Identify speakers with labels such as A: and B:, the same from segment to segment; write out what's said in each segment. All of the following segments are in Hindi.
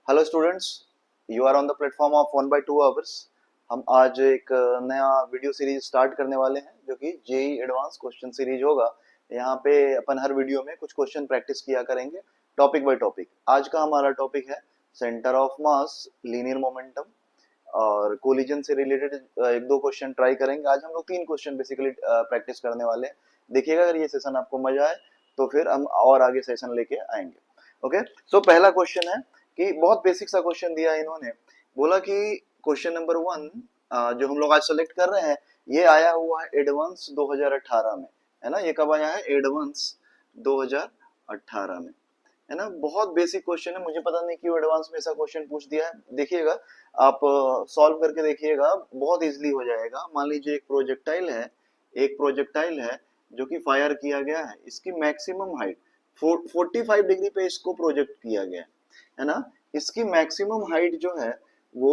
A: Hello students, you are on the platform of 1/2 hours. हम आज एक नया वीडियो सीरीज स्टार्ट करने वाले हैं जो कि जेई एडवांस क्वेश्चन सीरीज होगा। यहाँ पे अपन हर वीडियो में कुछ क्वेश्चन प्रैक्टिस किया करेंगे टॉपिक बाय टॉपिक। आज का हमारा टॉपिक है centre of mass, linear momentum और कोलिजन से रिलेटेड एक दो क्वेश्चन ट्राई करेंगे। आज हम लोग तीन क्वेश्चन बेसिकली प्रैक्टिस करने वाले हैं। देखिएगा, अगर ये सेशन आपको मजा आए तो फिर हम और आगे सेशन लेके आएंगे। ओके, सो पहला क्वेश्चन है कि बहुत बेसिक सा क्वेश्चन दिया है इन्होंने। बोला कि क्वेश्चन नंबर 1 जो हम लोग आज सेलेक्ट कर रहे हैं, ये आया हुआ है एडवांस 2018 में, है ना। ये कब आया है? एडवांस 2018 में, है ना। बहुत बेसिक क्वेश्चन है, मुझे पता नहीं क्यों एडवांस में ऐसा क्वेश्चन पूछ दिया है। देखिएगा, आप सॉल्व करके देखिएगा, बहुत इजीली हो जाएगा। मान लीजिए एक प्रोजेक्टाइल है जो कि फायर किया गया है। इसकी मैक्सिमम हाइट 45 डिग्री पे इसको प्रोजेक्ट किया गया है ना। इसकी मैक्सिमम हाइट जो है वो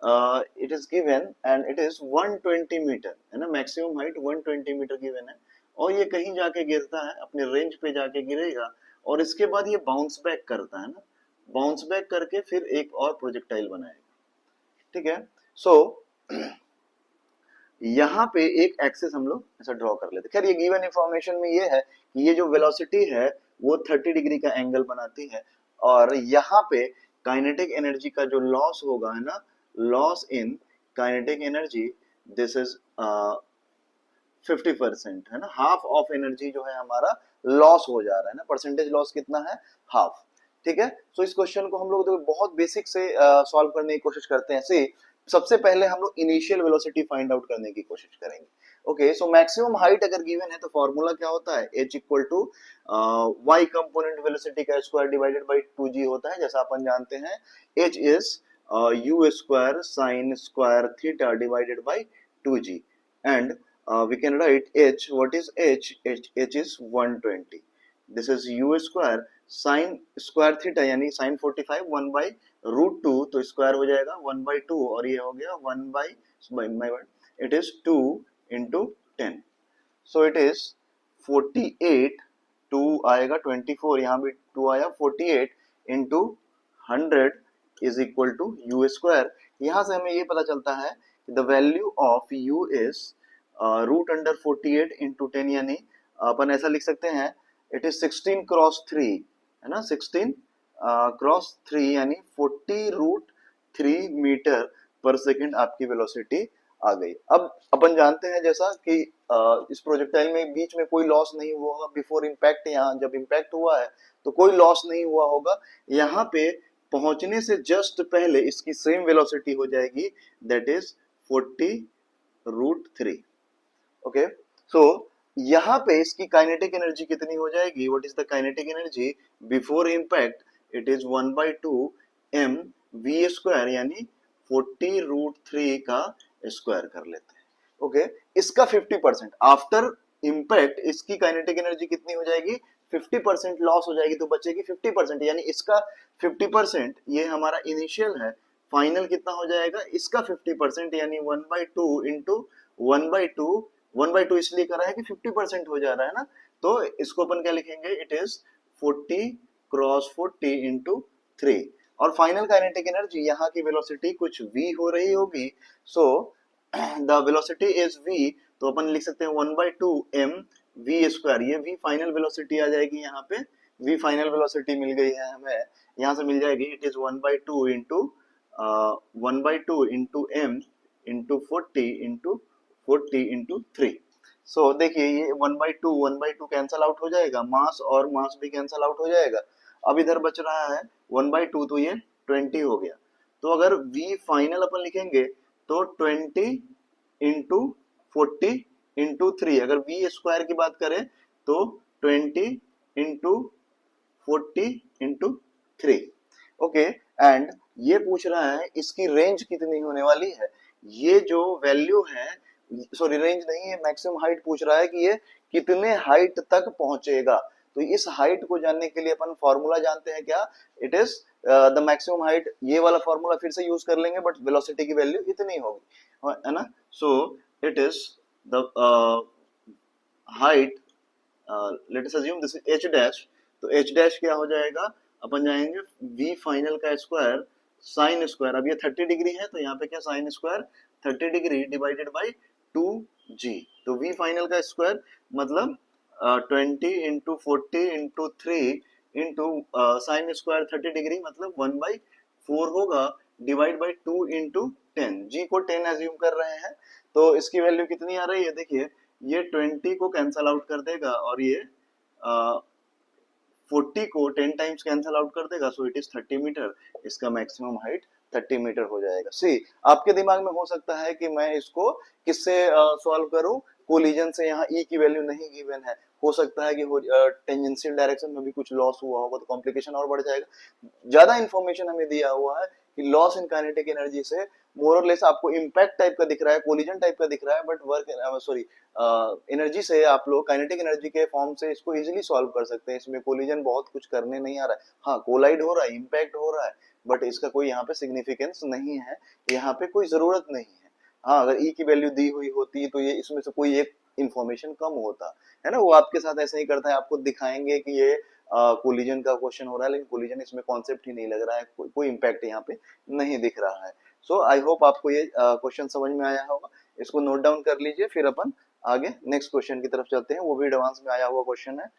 A: it is given and it is 120 metre, है ना। मैक्सिमम हाइट 120 मीटर गिवन है और ये कहीं जाके गिरता है, अपने रेंज पे जाके गिरेगा और इसके बाद ये बाउंस बैक करता है ना। बाउंस बैक करके फिर एक और प्रोजेक्टाइल बनाएगा, ठीक है। सो यहाँ पे एक एक्सिस हम लोग ऐसा ड्रॉ कर लेते। खैर, ये गिवन इंफॉर्मेशन में ये है कि ये जो वेलोसिटी है वो 30 डिग्री का एंगल बनाती है और यहाँ पे काइनेटिक एनर्जी का जो लॉस होगा, है ना, loss in kinetic energy, this is 50%, है ना। हाफ ऑफ एनर्जी जो है हमारा लॉस हो जा रहा है ना। परसेंटेज लॉस कितना है? हाफ, ठीक है। सो इस क्वेश्चन को हम लोग बहुत बेसिक से सॉल्व करने की कोशिश करते हैं। सी, सबसे पहले हम लोग इनिशियल वेलोसिटी फाइंड आउट करने की कोशिश करेंगे। ओके, सो मैक्सिमम हाइट अगर गिवन है तो फॉर्मूला क्या होता है? h equal to y component velocity का स्क्वायर डिवाइडेड बाय 2g होता है, जैसा अपन जानते हैं। h is u square sine square theta divided by 2g and we can write h. What is h? H is 120. This is u square sin square theta यानी sin 45 1 by root 2, तो स्क्वायर हो जाएगा 1 by 2 और ये हो गया 1 by it is 2 into 10. So it is 48, 2 आएगा 24, यहाँ भी 2 आया 48 into 100 is equal to u square। यहाँ से हमें ये पता चलता है the value of u is root under 48 into 10, यानी अपन ऐसा लिख सकते हैं इट इज 16 क्रॉस 3, है ना। 16 क्रॉस 3 यानी 40 रूट 3 मीटर पर सेकंड आपकी वेलोसिटी आ गई। अब अपन जानते हैं जैसा कि इस प्रोजेक्टाइल में बीच में कोई लॉस नहीं हुआ होगा बिफोर इम्पैक्ट। यहाँ जब इम्पैक्ट हुआ है तो कोई लॉस नहीं हुआ होगा। यहाँ पे पहुंचने से जस्ट पहले इसकी सेम वेलोसिटी हो जाएगी, दैट इज 40 रूट 3। ओके, सो यहाँ पे इसकी काइनेटिक एनर्जी कितनी हो जाएगी? What is the kinetic energy before impact? It is 1/2 m v square, यानी 40 रूट 3 का स्क्वायर कर लेते हैं। ओके, इसका 50% आफ्टर इम्पैक्ट इसकी काइनेटिक एनर्जी कितनी हो जाएगी? 50% लॉस हो जाएगी, तो बचेगी 50%, यानी इसका 50%, ये हमारा इनिशियल है। फाइनल कितना हो जाएगा? इसका 50%, यानी 1/2 इंटू 1/2। 1/2 इसलिए करा है कि 50% हो जा रहा है ना, तो इसको अपन क्या लिखेंगे? It is 40 cross 40 into 3। और फाइनल काइनेटिक एनर्जी, यहाँ की वेलोसिटी कुछ v हो रही होगी, so the velocity is v, तो अपन लिख सकते हैं 1/2 m v स्क्वायर। ये v फाइनल वेलोसिटी आ जाएगी, यहाँ पे v फाइनल वेलोसिटी मिल गई है हमें, यहाँ से मिल जाएगी। It is 1/2 into 1/2 into m into 40 into 3। सो देखिए, ये 1/2 कैंसल आउट हो जाएगा, मास और मास भी कैंसल आउट हो जाएगा। अब इधर बच रहा है 1/2, तो ये 20 हो गया। तो अगर v फाइनल अपन लिखेंगे तो 20 इंटू 40 इंटू 3। अगर v स्क्वायर की बात करें तो 20 इंटू 40 इंटू 3। ओके, एंड ये पूछ रहा है इसकी रेंज कितनी होने वाली है। ये जो वैल्यू है, सॉरी रेंज नहीं है, मैक्सिमम हाइट पूछ रहा है कि ये कितने हाइट तक पहुंचेगा। तो इस हाइट को जानने के लिए अपन फॉर्मूला जानते हैं क्या? It is the maximum height. ये वाला फॉर्मूला फिर से यूज कर लेंगे, बट वेलोसिटी की वैल्यू इतनी होगी, है ना। सो it is the height, late us assume this is h dash. तो h डैश क्या हो जाएगा? अपन जाएंगे v फाइनल का स्क्वायर साइन स्क्वायर, अब ये 30 डिग्री है तो यहाँ पे क्या sine square 30 degree divided by 2g, तो v फाइनल का स्क्वायर मतलब 20 into 40 into 3 into sine square 30 degree मतलब 1/4 होगा, डिवाइड बाई 2 इंटू 10, जी को 10 एज्यूम कर रहे हैं, तो इसकी वैल्यू कितनी आ रही है, देखिए ये 20 को कैंसल आउट कर देगा और ये 40 को 10 टाइम्स कैंसल आउट कर देगा, सो इट इज 30 मीटर, इसका मैक्सिमम हाइट 30 मीटर हो जाएगा। सी आपके दिमाग में हो सकता है कि मैं इसको किससे सॉल्व करूं, कोलिजन से, यहाँ ई की वैल्यू नहीं गिवन है, हो सकता है कि टेंजेंशियल डायरेक्शन में भी कुछ लॉस हुआ होगा तो कॉम्प्लिकेशन और बढ़ जाएगा। ज्यादा इंफॉर्मेशन हमें दिया हुआ है कि लॉस इन काइनेटिक एनर्जी से मोर और लेस आपको इम्पैक्ट टाइप का दिख रहा है, कोलिजन टाइप का दिख रहा है, बट वर्क सॉरी एनर्जी से आप लोग काइनेटिक एनर्जी के फॉर्म से इसको इजीली सॉल्व कर सकते हैं, इसमें कोलिजन बहुत कुछ करने नहीं आ रहा है, हाँ कोलाइड हो रहा है, इम्पैक्ट हो रहा है, बट इसका कोई यहाँ पे सिग्निफिकेंस नहीं है, यहाँ पे कोई जरूरत नहीं है। हाँ अगर ई की वैल्यू दी हुई होती तो ये इसमें से कोई एक इंफॉर्मेशन कम होता है ना, वो आपके साथ ऐसा ही करता है, आपको दिखाएंगे कि ये कोलिजन का क्वेश्चन हो रहा है, लेकिन कोलिजन इसमें कॉन्सेप्ट ही नहीं लग रहा है, कोई इम्पैक्ट यहाँ पे नहीं दिख रहा है। सो आई होप आपको ये क्वेश्चन समझ में आया होगा, इसको नोट डाउन कर लीजिए, फिर अपन आगे नेक्स्ट क्वेश्चन की तरफ चलते हैं, वो भी एडवांस में आया हुआ क्वेश्चन है।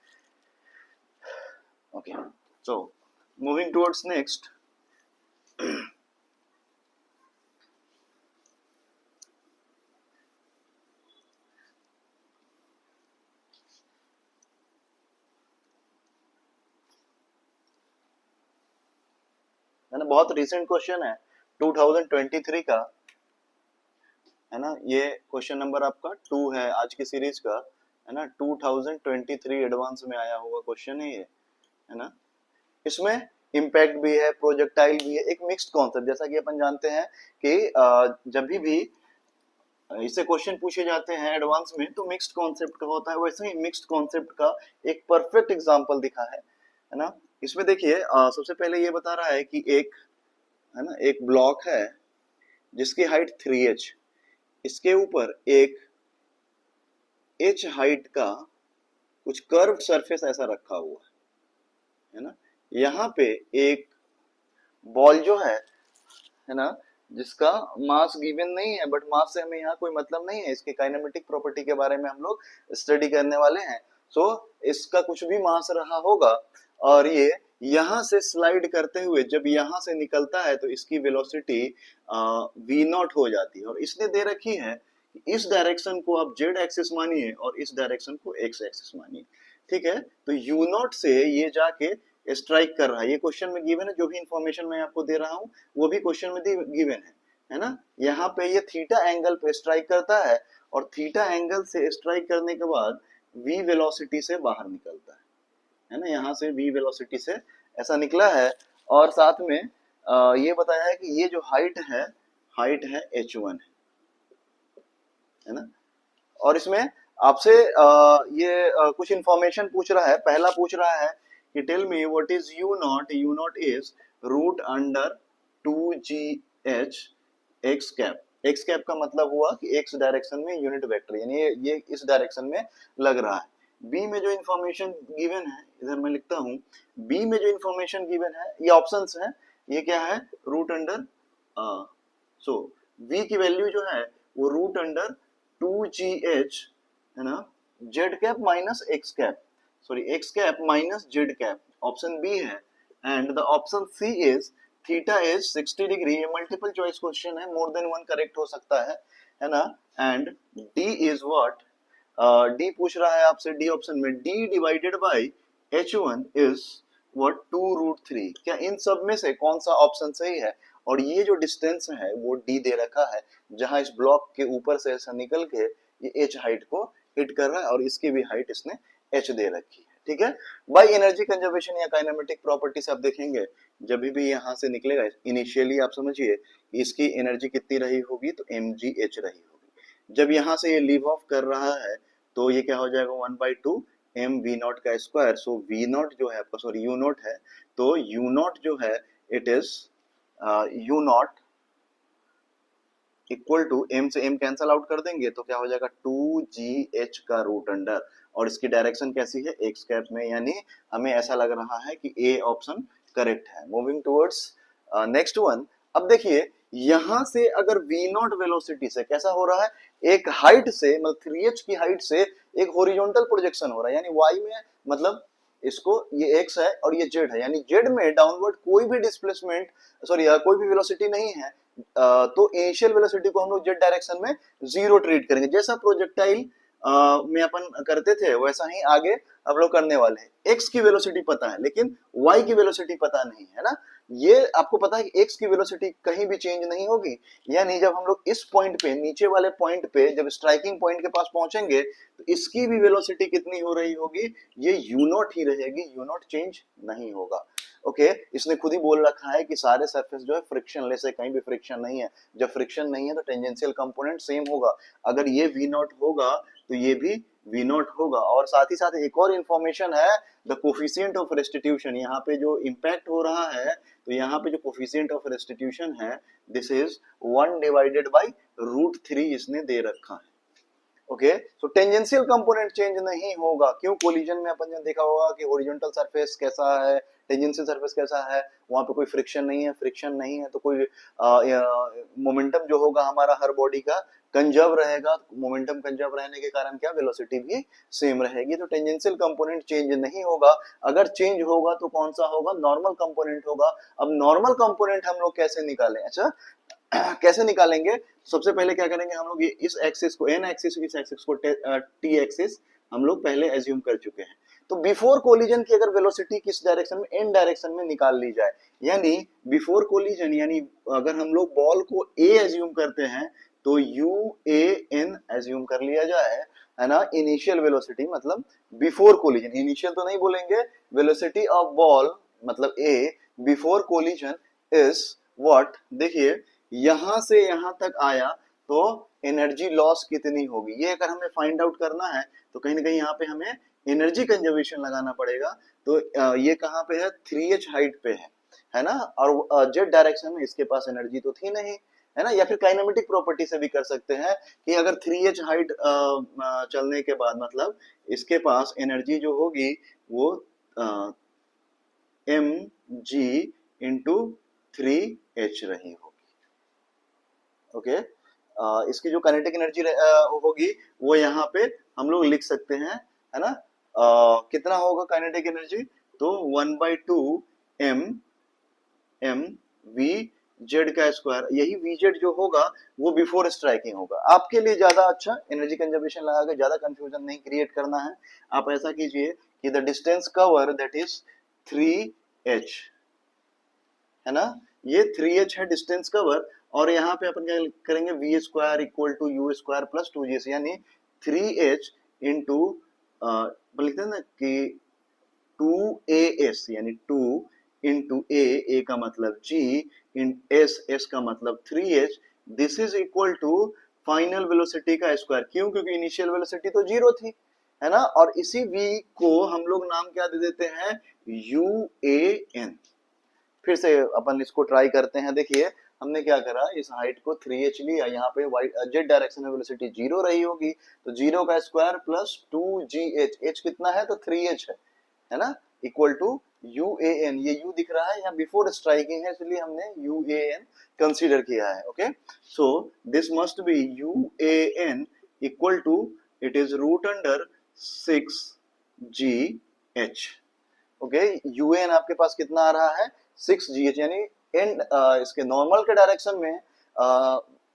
A: Okay, so moving towards next, है ना, बहुत रिसेंट क्वेश्चन है 2023 का, है ना, ये क्वेश्चन नंबर आपका 2 है आज की सीरीज का, है ना, 2023 एडवांस में आया हुआ क्वेश्चन है ये, है ना, इसमें इम्पैक्ट भी है, प्रोजेक्टाइल भी है, एक मिक्स्ड कॉन्सेप्ट, जैसा कि अपन जानते हैं कि जब भी इससे क्वेश्चन पूछे जाते हैं एडवांस में तो मिक्स्ड कॉन्सेप्ट का होता है, वैसे ही मिक्स्ड कॉन्सेप्ट का एक परफेक्ट एग्जांपल दिखा है ना, इसमें देखिए सबसे पहले ये बता रहा है कि एक, है ना, एक ब्लॉक है जिसकी हाइट 3h, इसके ऊपर एक h हाइट का कुछ कर्व सरफेस ऐसा रखा हुआ है ना, यहाँ पे एक बॉल जो है ना, जिसका मास गिवन नहीं है, बट मास से हमें यहाँ कोई मतलब नहीं है, इसके काइनेमेटिक प्रॉपर्टी के बारे में हम लोग स्टडी करने वाले हैं, सो इसका कुछ भी मास रहा होगा और ये यहाँ से स्लाइड करते हुए जब यहाँ से निकलता है तो इसकी वेलोसिटी v नॉट हो जाती है, और इसने दे रखी है इस डायरेक्शन को आप z एक्सिस मानिए और इस डायरेक्शन को x एक्सिस मानिए, ठीक है, तो u नॉट से ये जाके स्ट्राइक कर रहा है, ये क्वेश्चन में गिवन है, जो भी इंफॉर्मेशन मैं आपको दे रहा हूँ वो भी क्वेश्चन में गिवन है ना, यहाँ पे ये थीटा एंगल पे स्ट्राइक करता है और थीटा एंगल से स्ट्राइक करने के बाद v वेलोसिटी से बाहर निकलता है ना, यहाँ से v वेलोसिटी से ऐसा निकला है, और साथ में ये बताया है कि ये जो हाइट है h1 है ना, और इसमें आपसे ये कुछ इंफॉर्मेशन पूछ रहा है, पहला पूछ रहा है कि tell me what is u naught is root under 2gh x cap, x cap का मतलब हुआ कि x डायरेक्शन में यूनिट वेक्टर, यानी ये इस डायरेक्शन में लग रहा है। बी में जो इंफॉर्मेशन गिवन है, इधर मैं लिखता हूँ, बी में जो इंफॉर्मेशन गिवन है, ये ऑप्शंस है, ये क्या है, रूट अंडर, सो v की वैल्यू जो है वो रूट अंडर 2gh, है ना, z cap minus x cap, sorry x cap minus z cap, option B है, and the option C is theta is 60 degree, ये मल्टीपल चॉइस क्वेश्चन है, मोर देन वन करेक्ट हो सकता है ना, and D is what, D पूछ रहा है आपसे, डी ऑप्शन में d divided by h1 is what 2√3, क्या इन सब में से कौन सा ऑप्शन सही है, और ये जो डिस्टेंस है वो d दे रखा है, जहां इस ब्लॉक के ऊपर से ऐसा निकल के ये h हाइट को हिट कर रहा है और इसकी भी हाइट इसने h दे रखी है, ठीक है, बाय एनर्जी कंजर्वेशन या काइनेमेटिक प्रॉपर्टी से आप देखेंगे जब भी यहाँ से निकलेगा इनिशियली आप समझिए इसकी एनर्जी कितनी रही होगी, तो mgh रही होगी, जब यहाँ से ये लीव ऑफ कर रहा है तो ये क्या हो जाएगा 1/2 m v नॉट का स्क्वायर, सो v नॉट जो है आपका, सॉरी u नॉट है, तो u नॉट जो है it is u naught equal to m से m कैंसल आउट कर देंगे तो क्या हो जाएगा 2gh का रूट अंडर, और इसकी डायरेक्शन कैसी है x कैप में, यानी हमें ऐसा लग रहा है कि a ऑप्शन करेक्ट है। मूविंग टुवर्ड्स नेक्स्ट वन, अब देखिए यहां से अगर v नॉट वेलोसिटी से कैसा हो रहा है, एक हाइट से मतलब 3h की हाइट से एक हॉरिजॉन्टल प्रोजेक्शन हो रहा है, यानी y में मतलब इसको ये x है और ये z है, यानी z में डाउनवर्ड कोई भी डिस्प्लेसमेंट सॉरी कोई भी वेलोसिटी नहीं है, तो इनिशियल वेलोसिटी को हम लोग z डायरेक्शन में जीरो ट्रीट करेंगे, जैसा प्रोजेक्टाइल में अपन करते थे वैसा ही आगे हम लोग करने वाले हैं। x की वेलोसिटी पता है लेकिन y की वेलोसिटी पता नहीं है ना, ये आपको पता है कि x की वेलोसिटी कहीं भी चेंज नहीं होगी, यानी जब हम लोग इस पॉइंट पे नीचे वाले पॉइंट पे जब स्ट्राइकिंग पॉइंट के पास पहुंचेंगे तो इसकी भी वेलोसिटी कितनी हो रही होगी, ये u नॉट ही रहेगी, u नॉट चेंज नहीं होगा। ओके इसने खुद ही बोल रखा है कि सारे सरफेस जो है फ्रिक्शनलेस है, कहीं भी फ्रिक्शन नहीं है, जब फ्रिक्शन नहीं है तो टेंजेंशियल कंपोनेंट सेम होगा, अगर ये v नॉट होगा तो ये भी v नॉट होगा। और साथ ही साथ एक और इंफॉर्मेशन है, द कोफिशिएंट ऑफ रेस्टिट्यूशन, यहाँ पे जो इम्पैक्ट हो रहा है तो यहाँ पे जो कोफिशिएंट ऑफ रेस्टिट्यूशन है दिस इज 1 डिवाइडेड बाई √3 इसने दे रखा है। ओके सो टेंजेंशियल कंपोनेंट चेंज नहीं होगा, क्यों, कोलिजन में अपन ने देखा होगा कि हॉरिजॉन्टल सरफेस कैसा है, टेंजेंशियल सरफेस कैसा है, वहां पे कोई फ्रिक्शन नहीं है, फ्रिक्शन नहीं है तो कोई मोमेंटम जो होगा हमारा हर बॉडी का कंजर्व रहेगा, मोमेंटम कंजर्व रहने के कारण क्या वेलोसिटी भी सेम रहेगी, तो टेंजेंशियल कंपोनेंट चेंज नहीं होगा। अगर चेंज होगा तो कौन सा होगा, नॉर्मल कंपोनेंट होगा। अब नॉर्मल कंपोनेंट हम लोग कैसे निकालें, अच्छा कैसे निकालेंगे, सबसे पहले क्या करेंगे हम लोग, ये इस एक्सिस को एन एक्सिस, इस एक्सिस को टी एक्सिस हम लोग पहले एज्यूम कर चुके हैं, तो बिफोर कोलिजन की अगर वेलोसिटी किस डायरेक्शन में, एन डायरेक्शन में निकाल ली जाए, यानी बिफोर कोलिजन, यानी अगर हम लोग बॉल को ए एज्यूम करते हैं तो यू ए एन एज्यूम कर लिया जाए, है ना, इनिशियल वेलोसिटी मतलब बिफोर कोलिजन, इनिशियल तो नहीं बोलेंगे, वेलोसिटी ऑफ बॉल मतलब ए बिफोर कोलिजन इज व्हाट, देखिए यहां से यहां तक आया तो एनर्जी लॉस कितनी होगी, ये अगर हमें फाइंड आउट करना है तो कहीं ना कहीं यहाँ पे हमें एनर्जी कंजर्वेशन लगाना पड़ेगा, तो ये कहाँ पे है, 3h हाइट पे है ना, और जेड डायरेक्शन में इसके पास एनर्जी तो थी नहीं, है ना, या फिर काइनेमेटिक प्रॉपर्टी से भी कर सकते हैं कि अगर 3h हाइट चलने के बाद मतलब इसके पास एनर्जी जो होगी वो एम जी इंटू 3h रही होगी। ओके इसकी जो काइनेटिक एनर्जी होगी वो यहाँ पे हम लोग लिख सकते हैं, है ना, कितना होगा काइनेटिक एनर्जी, तो 1/2 एम एम वी जेड का स्क्वायर, यही वी जेड जो होगा वो बिफोर स्ट्राइकिंग होगा। आपके लिए ज्यादा अच्छा एनर्जी कंजर्वेशन लगा के ज्यादा कंफ्यूजन नहीं क्रिएट करना है, आप ऐसा कीजिए कि the distance cover that is 3h, है ना, ये 3h है डिस्टेंस कवर, और यहाँ पे अपन क्या करेंगे, v square equal to u square plus 2g, यानी 3h इंटू लिखते हैं ना कि 2as, यानी 2 इंटू ए का मतलब g इन s का मतलब 3h, this is equal to final velocity का स्क्वायर, क्यों, क्योंकि इनिशियल वेलोसिटी तो जीरो थी, है ना, और इसी v को हम लोग नाम क्या दे देते हैं, UAN। फिर से अपन इसको ट्राई करते हैं, देखिए हमने क्या करा, इस हाइट को 3h लिया, यहाँ पे जेड डायरेक्शन में वेलोसिटी जीरो रही होगी तो जीरो का स्क्वायर प्लस 2gh, h कितना है तो 3h है ना, इक्वल टू UAN, ये U दिख रहा है यहाँ बिफोर स्ट्राइकिंग है इसलिए हमने UAN कंसीडर किया है। Okay so this must be UAN equal to, it is root under 6gh। Okay UAN आपके पास कितना आ रहा है, 6gh, यानी एंड इसके नॉर्मल के डायरेक्शन में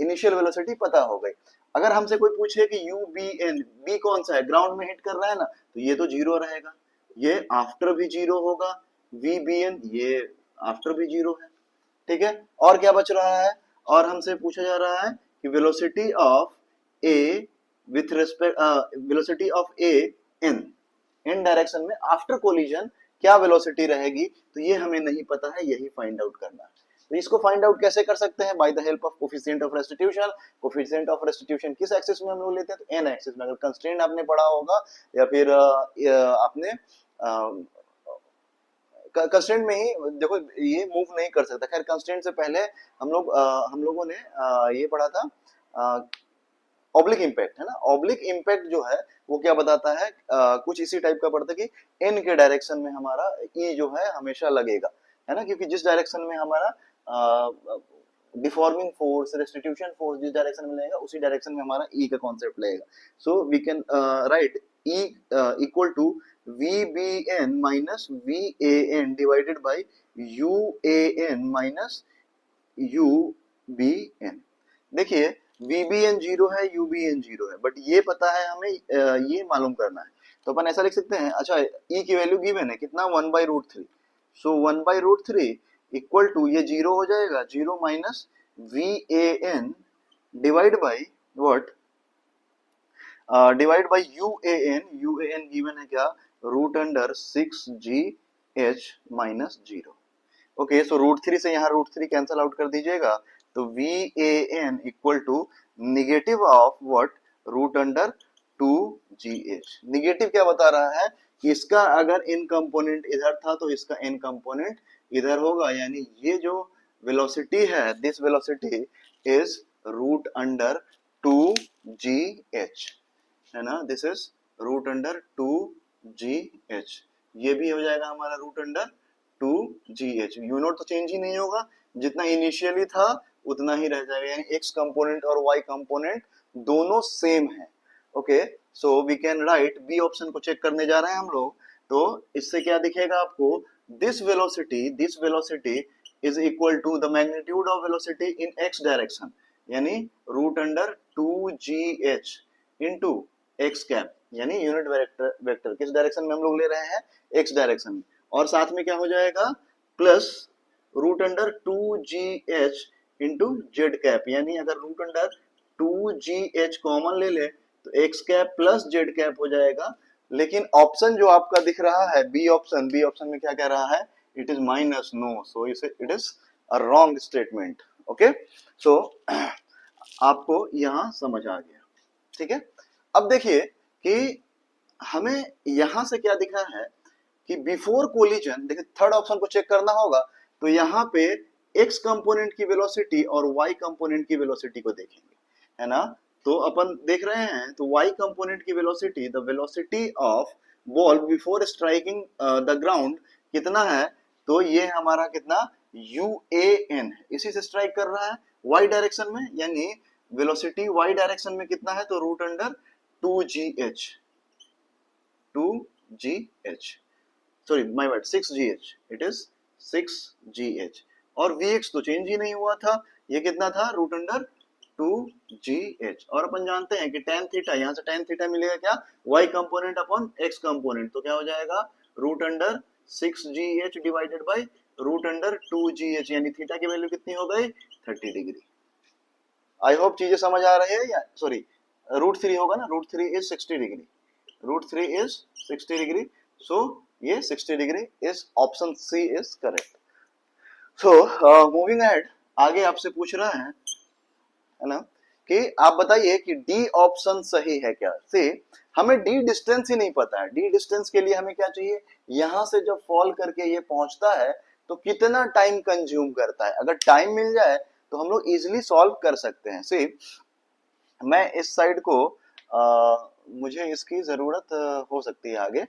A: इनिशियल वेलोसिटी पता हो गई। अगर हमसे कोई पूछे कि UBN, बी कौन सा है, ग्राउंड में हिट कर रहा है ना, तो ये तो जीरो रहेगा, ये आफ्टर भी जीरो होगा, VBN ये आफ्टर भी जीरो है, ठीक है, और क्या बच रहा है, और हमसे पूछा जा रहा है कि velocity of A with respect velocity of A in direction में आफ्टर कोलिजन क्या वेलोसिटी रहेगी, तो ये हमें नहीं पता है, यही फाइंड आउट करना है। तो इसको फाइंड आउट कैसे कर सकते हैं, by the help of coefficient of restitution. Coefficient of restitution किस एक्सिस में हम लोग लेते हैं, तो एन एक्सिस में, अगर कंस्ट्रेंट आपने पढ़ा होगा या फिर आपने कंस्ट्रेंट में ही देखो ये मूव नहीं कर सकता, खैर कंस्ट्रेंट से पहले हम लोगों ने ये पढ़ा था ऑब्लिक इंपैक्ट, है ना, ऑब्लिक इंपैक्ट जो है वो क्या बताता है, कुछ इसी टाइप का पड़ता है कि एन के डायरेक्शन में हमारा ई जो है हमेशा लगेगा, है ना, क्योंकि जिस डायरेक्शन में हमारा डिफॉर्मिंग फोर्स, रेस्टिट्यूशन फोर्स जिस डायरेक्शन में लगेगा उसी डायरेक्शन में हमारा ई का कॉन्सेप्ट लगेगा. So we can write E equal to V B N minus V A N divided by U A N minus U B N. देखिए VBN जीरो है, UBN जीरो है, बट ये पता है हमें, ये मालूम करना है. तो अपन ऐसा लिख सकते हैं, अच्छा E की वैल्यू गिवन है कितना 1/√3. सो 1/√3 इक्वल टू ये जीरो हो जाएगा, zero minus VAN divide by what, divide by UAN given है क्या, √6GH माइनस जीरो. ओके, सो √3 से यहाँ √3 कैंसल आउट कर दीजिएगा, तो VAN equal to negative of what, √2GH. Negative क्या बता रहा है कि इसका अगर n कंपोनेंट इधर था तो इसका n कंपोनेंट इधर होगा, यानी ये जो वेलोसिटी है, दिस वेलोसिटी इज √2GH, है ना, दिस इज √2GH. ये भी हो जाएगा हमारा √2GH. यू नोट तो चेंज ही नहीं होगा, जितना इनिशियली था उतना ही रह जाएगा, यानी x कंपोनेंट और y कंपोनेंट दोनों सेम है. Okay, so we can write B option को चेक करने जा रहे हैं हम लोग. तो इससे क्या दिखेगा आपको, this velocity is equal to the magnitude of velocity in x direction, यानी √2GH इनटू x कैप, यानी यूनिट वेक्टर किस डायरेक्शन में हम लोग ले रहे हैं, x डायरेक्शन में, और साथ में क्या हो जाएगा, plus √2GH into Z cap, यानी अगर √2GH कॉमन ले ले तो x cap plus Z cap हो जाएगा. लेकिन ऑप्शन जो आपका दिख रहा है बी ऑप्शन में क्या कह रहा है, it is minus, no, so it is a wrong statement. Okay, so आपको यहां समझ आ गया, ठीक है. अब देखिए कि हमें यहां से क्या दिखा है कि बिफोर कोलिजन, देखिए थर्ड ऑप्शन को चेक करना होगा, तो यहाँ पे x कंपोनेंट की वेलोसिटी और y कंपोनेंट की वेलोसिटी को देखेंगे, है ना. तो अपन देख रहे हैं, तो y कंपोनेंट की velocity, the velocity of ball before striking the ground कितना है, तो ये हमारा कितना UAN है, इसी से स्ट्राइक कर रहा है y डायरेक्शन में, यानी वेलोसिटी y डायरेक्शन में कितना है, तो √2GH, sorry my bad, 6GH, it is 6GH. और Vx तो चेंज ही नहीं हुआ था, ये कितना था, √2GH. और अपन जानते हैं कि tan थीटा, यहाँ से tan थीटा मिलेगा क्या, y component upon x component, तो क्या हो जाएगा, √6GH डिवाइडेड बाई √2GH, यानी थीटा की वैल्यू कितनी हो गई, 30 डिग्री. आई होप चीजें समझ आ रही है, या सॉरी √3 होगा ना, √3 is 60 degree, √3 is 60 degree. So ये 60 degree is option C is correct. So moving ahead, आगे आपसे पूछ रहा है ना, कि आप बताइए कि डी ऑप्शन सही है क्या. से हमें डी डिस्टेंस ही नहीं पता है. डी डिस्टेंस के लिए हमें क्या चाहिए, यहां से जब फॉल करके ये पहुंचता है तो कितना टाइम कंज्यूम करता है. अगर टाइम मिल जाए तो हम लोग इजिली सॉल्व कर सकते हैं. सी मैं इस साइड को मुझे इसकी जरूरत हो सकती है आगे,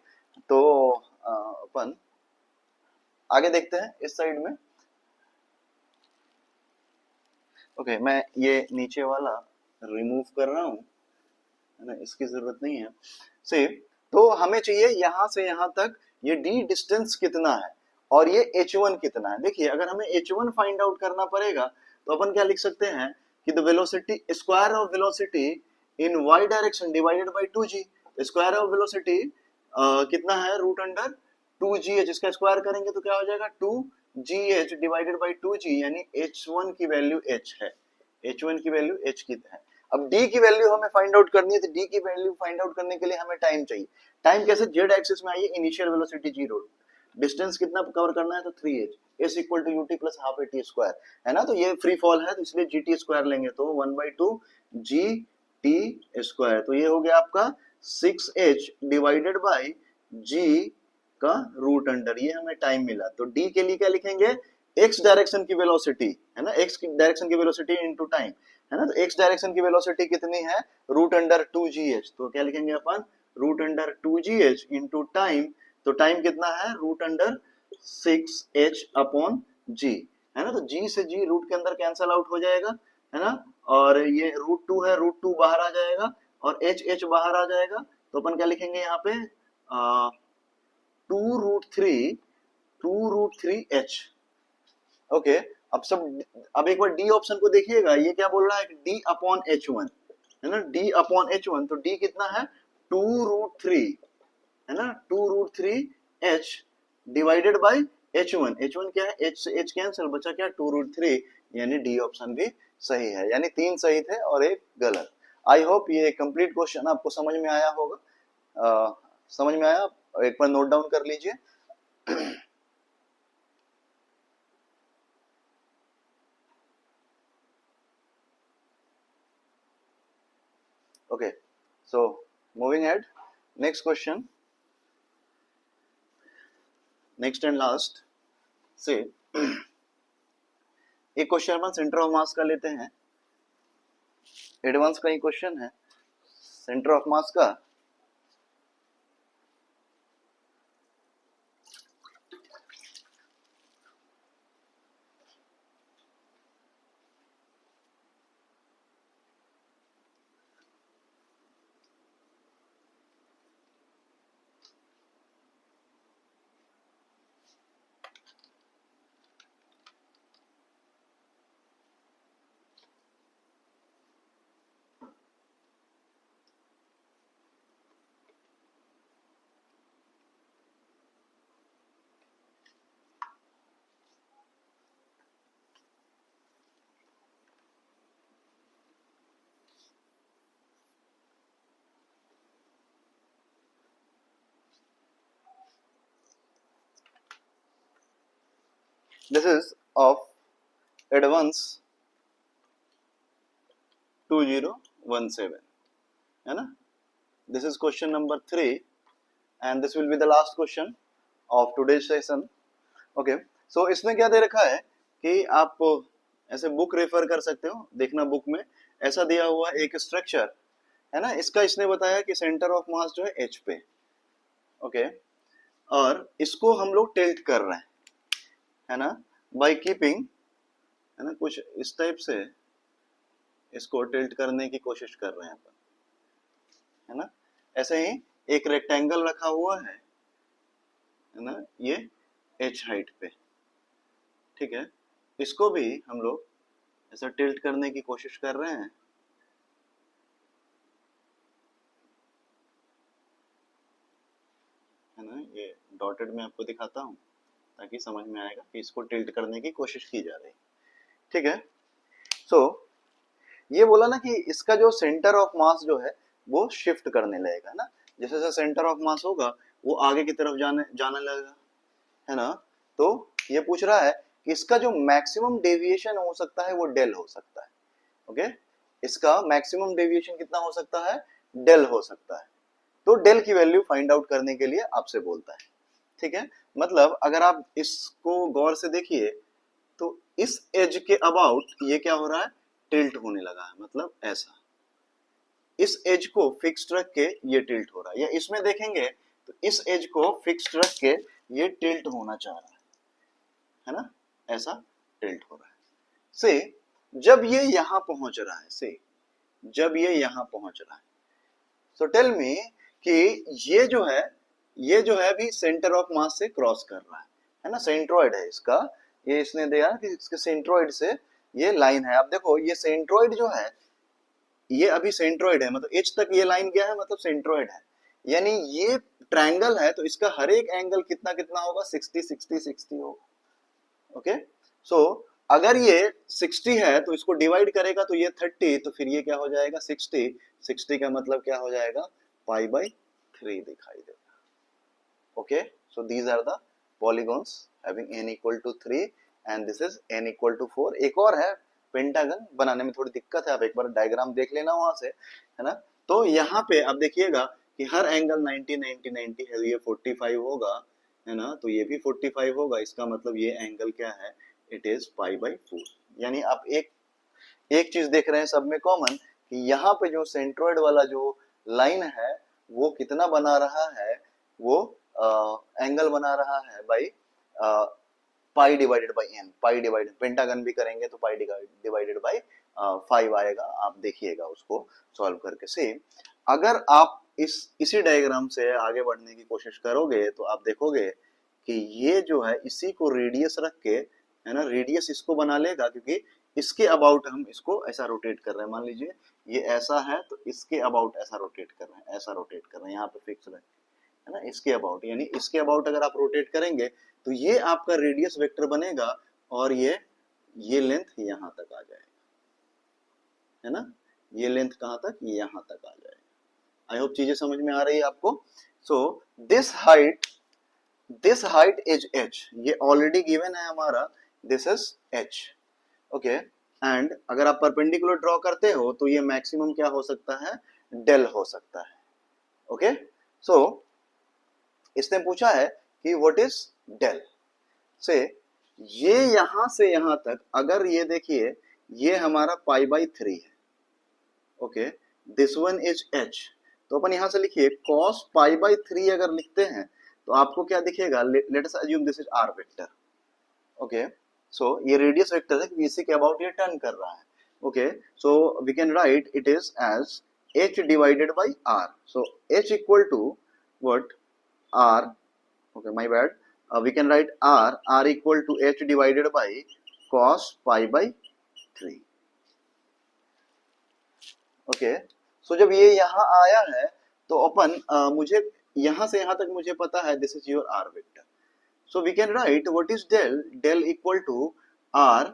A: तो अपन आगे देखते हैं इस साइड में. ओके, मैं ये नीचे वाला रिमूव कर रहा हूं, है ना, इसकी जरूरत नहीं है. से तो हमें चाहिए यहां से यहां तक ये डी डिस्टेंस कितना है और ये h1 कितना है. देखिए अगर हमें h1 फाइंड आउट करना पड़ेगा तो अपन क्या लिख सकते हैं कि the velocity, square of velocity in y direction divided by 2g. Square of velocity कितना है, √2gh, इसका स्क्वायर करेंगे तो क्या हो जाएगा, 2gh डिवाइडेड बाय 2g, यानी h1 की वैल्यू h है, h1 की वैल्यू h की है. अब d की वैल्यू हमें फाइंड आउट करनी है, तो d की वैल्यू फाइंड आउट करने के लिए हमें टाइम चाहिए. टाइम कैसे, z एक्सिस में आइए, इनिशियल वेलोसिटी 0, डिस्टेंस कितना कवर करना है, तो 3h, s equal to ut plus half at square, है ना. तो ये फ्री फॉल है तो इसलिए gt स्क्वायर लेंगे, तो 1/2 gt स्क्वायर, तो ये हो गया आपका 6h डिवाइडेड बाय g का रूट अंडर, ये हमें टाइम मिला. तो d के लिए क्या लिखेंगे, x डायरेक्शन की वेलोसिटी, है ना, x डायरेक्शन की वेलोसिटी इनटू टाइम, है ना. तो x डायरेक्शन की वेलोसिटी कितनी है, √2gh, तो क्या लिखेंगे अपन, √2gh इनटू टाइम, तो टाइम कितना है, √6h अपॉन g, है ना, तो जी से जी रूट के अंदर कैंसल आउट हो जाएगा, है ना, और ये √2 है, √2 बाहर आ जाएगा और एच एच बाहर आ जाएगा, तो अपन क्या लिखेंगे यहाँ पे 2√3 2√3h। ओके, अब सब, अब एक बार डी ऑप्शन को देखिएगा, ये क्या बोल रहा है, D/H1, है ना, D/H1, तो डी कितना है 2√3, है ना, 2√3h divided by H1, H1 क्या है, H से H कैंसिल, बचा क्या 2√3, यानी डी ऑप्शन भी सही है, यानी 3 सही थे और एक गलत। आई होप ये कंप्लीट क्वेश्चन आपको समझ में आया होगा। समझ में आया, एक बार नोट डाउन कर लीजिए। Okay, so moving ahead, next question, next and last, say एक question upon centre of mass का लेते हैं, एडवांस का ही क्वेश्चन है सेंटर ऑफ मास का। This is of advance 2017, है ना, this is question number 3 and this will be the last question of today's session. Okay, so इसमें क्या दे रखा है कि आप ऐसे बुक रेफर कर सकते हो, देखना बुक में ऐसा दिया हुआ एक स्ट्रक्चर है ना, इसका इसने बताया कि सेंटर ऑफ मास जो है एच पे, ओके, और इसको हम लोग टिल्ट कर रहे हैं, है ना, बाय कीपिंग, है ना, कुछ इस टाइप से इसको टिल्ट करने की कोशिश कर रहे हैं अपन, है ना, ऐसे ही एक रेक्टेंगल रखा हुआ है ना, ये एच हाइट पे, ठीक है, इसको भी हम लोग ऐसा टिल्ट करने की कोशिश कर रहे हैं, है ना, ये डॉटेड में आपको दिखाता हूँ ताकि समझ में आएगा कि इसको टिल्ट करने की कोशिश की जा रही, ठीक है। सो ये बोला ना कि इसका जो सेंटर ऑफ मास जो है वो शिफ्ट करने लगेगा ना, जैसे जैसे सेंटर ऑफ मास होगा वो आगे की तरफ जाने लगेगा, है ना, तो ये पूछ रहा है कि इसका जो मैक्सिमम डेविएशन हो सकता है वो डेल हो सकता है, ओके, इसका मैक्सिमम डेविएशन कितना हो सकता है, डेल हो सकता है, तो डेल की वैल्यू फाइंड आउट करने के लिए आपसे बोलता है, ठीक है, मतलब अगर आप इसको गौर से देखिए तो इस एज के अबाउट ये क्या हो रहा है, टिल्ट होने लगा है, मतलब ऐसा, इस एज को फिक्स्ड रख के ये टिल्ट हो रहा है, या इसमें देखेंगे तो इस एज को फिक्स्ड रख के ये टिल्ट होना चाह रहा है ना, ऐसा टिल्ट हो रहा है, से जब ये यहां पहुंच रहा है, से जब ये यहां पहुंच रहा है, सो टेल मी कि ये जो है अभी सेंटर ऑफ मास से क्रॉस कर रहा है ना, सेंट्रोइड है इसका, ये इसने दिया कि इसके सेंट्रोइड से ये लाइन है, आप देखो ये सेंट्रोइड जो है ये अभी सेंट्रोइड है, मतलब एच तक ये लाइन गया है, मतलब सेंट्रोइड है, यानी ये ट्रायंगल है तो इसका हर एक एंगल कितना कितना होगा, 60 60 60 होगा, ओके, सो अगर ये 60 है तो इसको डिवाइड करेगा तो ये 30, तो फिर ये क्या हो जाएगा 60, 60 का मतलब क्या हो जाएगा π/3 दिखाई देगा, okay, so these are the polygons having n equal to 3 and this is n equal to 4। एक और है पेंटागन, बनाने में थोड़ी दिक्कत है, आप एक बार डायग्राम देख लेना वहां से, है ना, तो यहाँ पे आप देखिएगा कि हर एंगल 90 90 90 है, ये 45 होगा, है ना, तो ये भी 45 होगा, इसका मतलब ये एंगल क्या है, इट इज π/4, यानी आप एक चीज देख रहे हैं सब में कॉमन कि यहाँ पे जो सेंट्रोइड वाला जो लाइन है वो कितना बना रहा है, वो एंगल बना रहा है by pi divided by N, pi divided, pentagon भी करेंगे तो पाई डिवाइडेड बाई 5 आएगा, आप देखिएगा उसको सॉल्व करके। से अगर आप इसी डायग्राम से आगे बढ़ने की कोशिश करोगे तो आप देखोगे कि ये जो है इसी को रेडियस रख के, है ना, रेडियस इसको बना लेगा, क्योंकि इसके अबाउट हम इसको ऐसा रोटेट कर रहे हैं। मान लीजिए ये ऐसा है तो इसके अबाउट ऐसा रोटेट कर रहे हैं, ऐसा रोटेट कर रहे हैं, यहाँ पे फिक्स है ना, इसके अबाउट, यानी इसके अबाउट अगर आप रोटेट करेंगे तो ये आपका रेडियस वेक्टर बनेगा और ये लेंथ यहाँ तक आ जाएगा, है ना, ये लेंथ कहाँ तक, यहाँ तक आ जाएगा। आई होप चीजें समझ में आ रही है आपको। So this height is h, ये ऑलरेडी गिवन है हमारा, this is h, okay. And अगर आप परपेंडिकुलर ड्रॉ करते हो तो ये मैक्सिमम क्या हो सकता है, डेल हो सकता है, ओके। सो इसने पूछा है कि व्हाट इज डेल, से ये यहां से यहां तक, अगर ये देखिए ये हमारा पाई बाई 3 है, okay, this one is h, तो अपन यहां से लिखिए cos पाई बाई 3 अगर लिखते हैं तो आपको क्या दिखेगा, let us assume this is r vector, okay. So ये रेडियस वेक्टर है, इसी के अबाउट ये टर्न कर रहा है, okay. So we can write it is as h divided by r, so h equal to what, r, okay, my bad, we can write r equal to h divided by cos pi by 3, okay। so जब ये यहाँ आया है तो अपन मुझे यहाँ से यहाँ तक मुझे पता है this is your r vector, so we can write what is del equal to r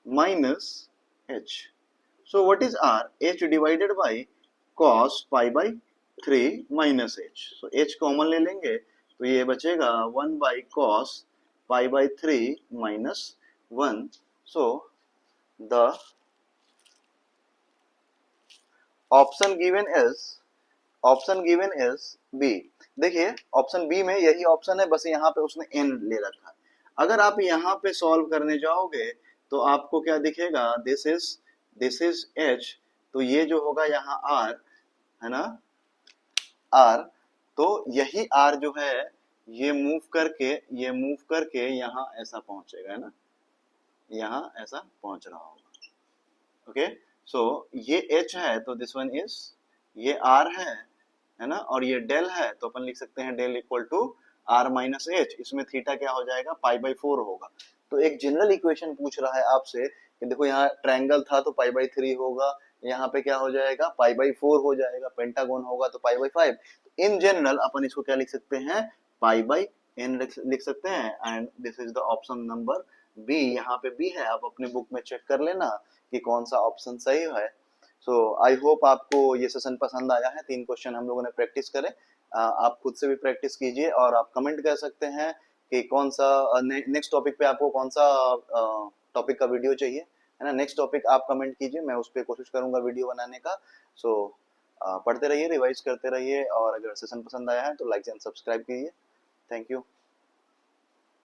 A: minus h, so what is r, h divided by cos pi by 3 minus h, so h common ले लेंगे तो ये बचेगा 1 by cos pi by 3 minus 1, so the option given is B। देखिए ऑप्शन बी में यही ऑप्शन है, बस यहाँ पे उसने n ले रखा है। अगर आप यहाँ पे सॉल्व करने जाओगे तो आपको क्या दिखेगा, दिस इज h, तो ये जो होगा यहाँ r, है ना, r, तो यही r जो है ये मूव करके यहाँ ऐसा पहुंचेगा, है ना, यहाँ ऐसा पहुंच रहा होगा, ओके। सो ये h है तो दिस वन इज, ये r है ना, और ये डेल है तो अपन लिख सकते हैं del equal to r minus H, इसमें थीटा क्या हो जाएगा, पाई बाई 4 होगा। तो एक जनरल इक्वेशन पूछ रहा है आपसे कि देखो यहाँ ट्रायंगल था तो पाई बाई 3 होगा, यहाँ पे क्या हो जाएगा, पाई बाई 4 हो जाएगा, पेंटागन होगा तो पाई बाई 5। इन जनरल अपन इसको क्या लिख सकते हैं, पाई बाई n लिख सकते हैं, and this is the option number B. यहाँ पे बी है, आप अपने बुक में चेक कर लेना कि कौन सा ऑप्शन सही है। सो आई होप आपको ये सेशन पसंद आया है। 3 क्वेश्चन हम लोगों ने प्रैक्टिस करे, आप खुद से भी प्रैक्टिस कीजिए और आप कमेंट कर सकते हैं कि कौन सा नेक्स्ट टॉपिक पे आपको कौन सा टॉपिक का वीडियो चाहिए, है ना। नेक्स्ट टॉपिक आप कमेंट कीजिए, मैं उस पर कोशिश करूंगा वीडियो बनाने का। सो पढ़ते रहिए, रिवाइज करते रहिए, और अगर सेशन पसंद आया है तो लाइक एंड सब्सक्राइब कीजिए। Thank you.